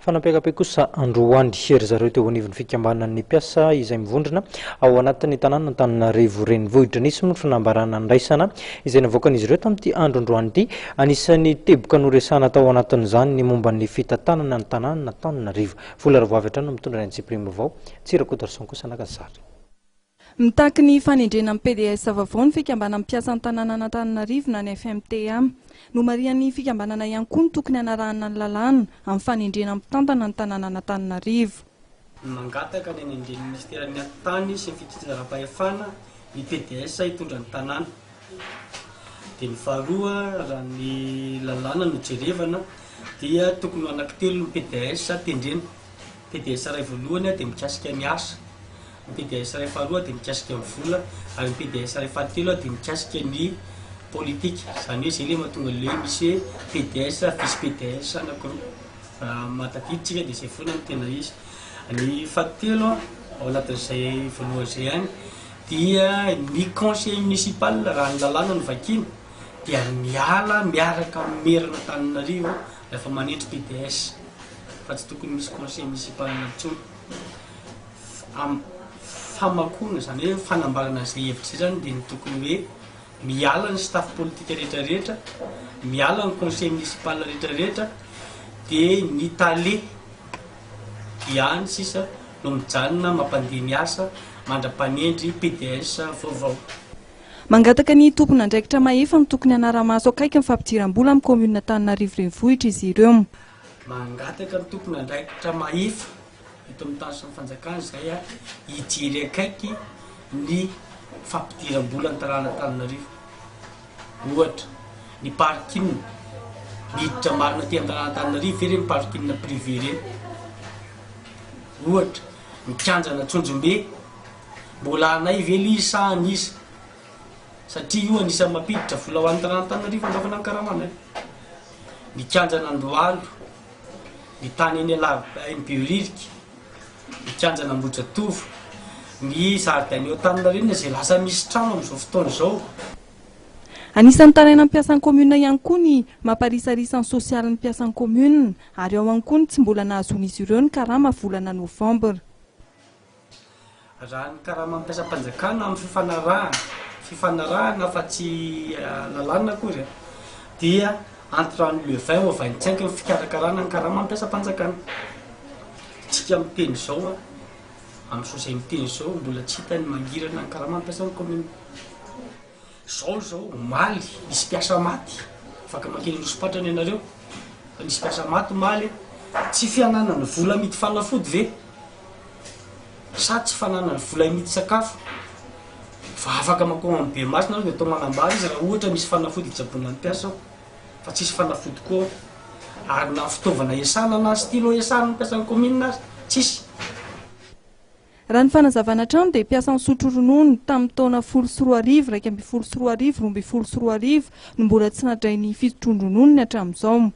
Fanampekapeka Androany hery zareo teo anivon'ny fikambanan'ny mpiasa izay mivondrona ao anatin'ny tanàna Antananarivo renivohitra. Nisy moa fanambarana andraisana izay navoakan'izy ireo tamin'ity andro androany ity. Anisan'ny teboka noresana tao anatin'izany ny momban'ny fitantanana ny tanàna Antananarivo. Vola Ravoavy hatrany mitondra ny Tsiprimo vao Tsirakodarson kosa nakazary. Mitaky ny fanendrena amin'ny PDS vavao ny fikambanana mpiasa an-tanàna Antananarivo na ny FMTM. No marian'ny fikambanana ihany koa ny tokony anarahana ny lalàna amin'ny fanendrena mitantana ny tanàna Antananarivo. Mangataka ny anendren'ny ministeran'ny tany sy ny fitsinjaram-pahefana ny PDS hitondra ny tanàna. Dia ny faharoa raha ny lalàna no jerevana dia tokony anankitelo ny PDS tendrena. PDS iray voalohany dia mikasika ny asa, ny PDS iray faharoa dia mikasika ny vola, ary ny PDS iray fahatelo dia mikasika ny politika. Izany hoe izay ilay mahatonga le misy PDS, vice PDS anankiroa. Raha mahatadiditsika dia izay foana no tena izy. Ny fahatelo ao anatin'izay voalohany izay ihany dia ny conseil municipal raha ny lalàna no vakiana dia miala miaraka amin'ny merina Antananarivo rehefa manendry PDS. Fa tsy tokony misy conseil municipal intsony. Famakona izany hoe fanambarana izay hevitra zany dia ny tokony hoe miala ny staff politika rehetrarehetra, miala ny conseil municipal rehetrarehetra, dia ny tale ihany sisa no mijanona mampandeha ny asa mandra-panendry PDS vaovao. Mangataka ny tompona andraikitra mahefa ny tokony anara-maso akaiky ny fampidiram-bola amin'ny commune Antananarivo renivohitra izy ireo. Mangataka ny tompona andraikitra mahefa eto amin'ny tany sy ny fanjakana izay hijery akaiky ny fampidiram-bola ny tanàna Antananarivo. Ohatra ny parking miditra marina aty an-tanàna Antananarivo ireny parking privé ireny. Ohatra ny kianjana Tsonjombe mbola anay vely isahany izy satria io anisany mampiditra vola ho an'ny tanàna Antananarivo andafana ny karamanay. Ny kianjana Andohalo, ny tany eny Behoririka, ny kianjana Ambojatovo, ny zaridaina eo Antananarivo izay lasa misy trano amin'izao fotoana izao. Anisan'ny taraina ny mpiasan'ny commune ihany koa ny mamparisarisan'ny sosialin'ny mpiasan'ny commune, ary ao ihany koa ny tsy mbola nahazon'izy ireo ny karama volana Novambra. Raha ny karama mpiasam-panjakana amin'ny fifanarahana fa tsy lalàna akory dia entre le 20 au 25 ny fikarakarana ny karama mpiasam-panjakana. Tsika amin'ny teny izao amin'ny sosay miteny izao mbola tsy hitany mangirana ny karama mpiasan'ny commune. Zao maly misy mpiasa maty, afaka makeny nosopatrany ianareo fa misy mpiasa maty maly tsy fiananany vola mity fanafody ve sa tsy fananany vola mity sakafo, fa afaka makoma amin'ny be masina dia atao manambara izy raha ohatra misy fanafody hitsabona ny mpiasa fa tsisy fanafody koa ary na fitaovana iasana na stylo iasana ny mpiasan'ny commune azy tsisy. Raha ny fanazavana trano dia mpiasan'ny sotro ronono tamin'ny taona 14 no mbola tsy nadrain'ny fisotroan-dronono ny hatramin'izao.